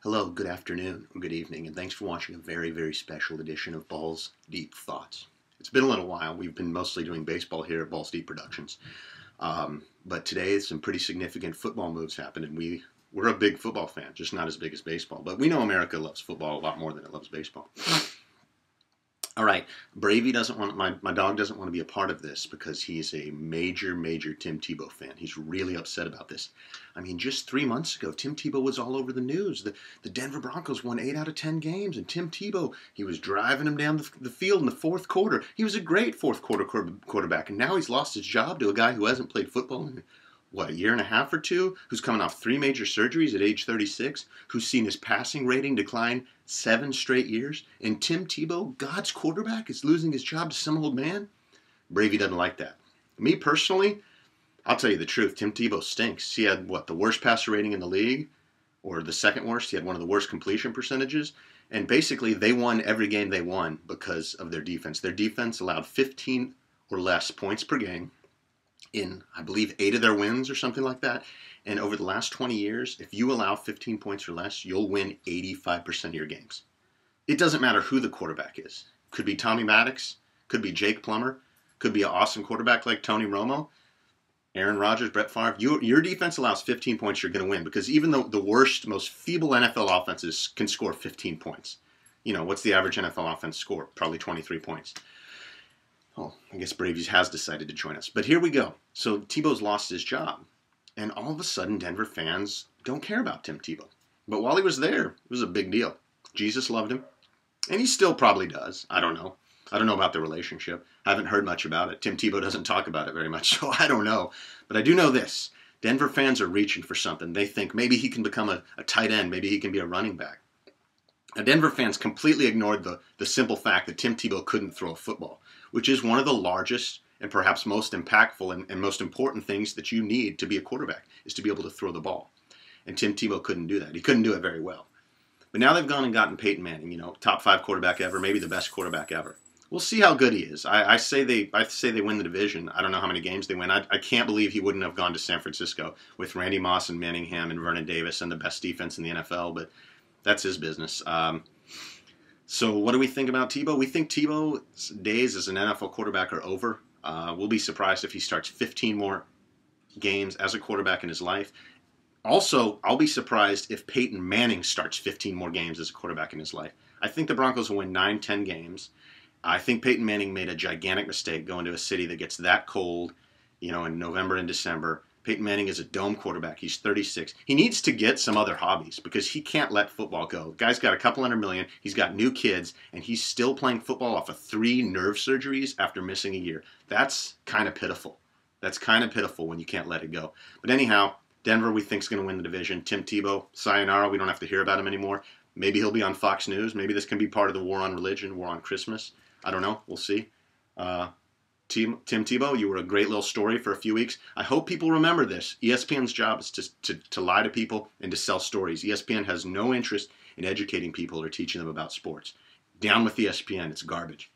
Hello, good afternoon, or good evening, and thanks for watching a very, very special edition of Balls Deep Thoughts. It's been a little while. We've been mostly doing baseball here at Balls Deep Productions. But today some pretty significant football moves happened, and we're a big football fan, just not as big as baseball. But we know America loves football a lot more than it loves baseball. All right, Bravey doesn't want, my dog doesn't want to be a part of this because he's a major, major Tim Tebow fan. He's really upset about this. I mean, just 3 months ago, Tim Tebow was all over the news. The Denver Broncos won 8 out of 10 games, and Tim Tebow, he was driving them down the field in the fourth quarter. He was a great fourth quarter quarterback, and now he's lost his job to a guy who hasn't played football in, a year and a half or two, who's coming off 3 major surgeries at age 36, who's seen his passing rating decline 7 straight years, and Tim Tebow, God's quarterback, is losing his job to some old man? Bravey doesn't like that. Me personally, I'll tell you the truth, Tim Tebow stinks. He had, the worst passer rating in the league, or the second worst. He had one of the worst completion percentages, and basically they won every game they won because of their defense. Their defense allowed 15 or less points per game in, I believe, 8 of their wins or something like that. And over the last 20 years, if you allow 15 points or less, you'll win 85% of your games. It doesn't matter who the quarterback is. Could be Tommy Maddox, could be Jake Plummer, could be an awesome quarterback like Tony Romo, Aaron Rodgers, Brett Favre. Your defense allows 15 points, you're going to win. Because even though the worst, most feeble NFL offenses can score 15 points. You know, what's the average NFL offense score? Probably 23 points. Oh, I guess Braves has decided to join us. But here we go. So Tebow's lost his job. And all of a sudden, Denver fans don't care about Tim Tebow. But while he was there, it was a big deal. Jesus loved him. And he still probably does. I don't know. I don't know about the relationship. I haven't heard much about it. Tim Tebow doesn't talk about it very much, so I don't know. But I do know this. Denver fans are reaching for something. They think maybe he can become a tight end. Maybe he can be a running back. Now, Denver fans completely ignored the simple fact that Tim Tebow couldn't throw a football, which is one of the largest and perhaps most impactful and most important things that you need to be a quarterback, is to be able to throw the ball. And Tim Tebow couldn't do that. He couldn't do it very well. But now they've gone and gotten Peyton Manning, top 5 quarterback ever, maybe the best quarterback ever. We'll see how good he is. I say they win the division. I don't know how many games they win. I can't believe he wouldn't have gone to San Francisco with Randy Moss and Manningham and Vernon Davis and the best defense in the NFL, but that's his business. So what do we think about Tebow? We think Tebow's days as an NFL quarterback are over. We'll be surprised if he starts 15 more games as a quarterback in his life. Also, I'll be surprised if Peyton Manning starts 15 more games as a quarterback in his life. I think the Broncos will win 9-10 games. I think Peyton Manning made a gigantic mistake going to a city that gets that cold, in November and December. Peyton Manning is a dome quarterback. He's 36. He needs to get some other hobbies because he can't let football go. The guy's got a couple $100 million. He's got new kids, and he's still playing football off of 3 nerve surgeries after missing a year. That's kind of pitiful. That's kind of pitiful when you can't let it go. But anyhow, Denver we think is going to win the division. Tim Tebow, sayonara. We don't have to hear about him anymore. Maybe he'll be on Fox News. Maybe this can be part of the war on religion, war on Christmas. I don't know. We'll see. Tim Tebow, you were a great little story for a few weeks. I hope people remember this. ESPN's job is to lie to people and to sell stories. ESPN has no interest in educating people or teaching them about sports. Down with ESPN. It's garbage.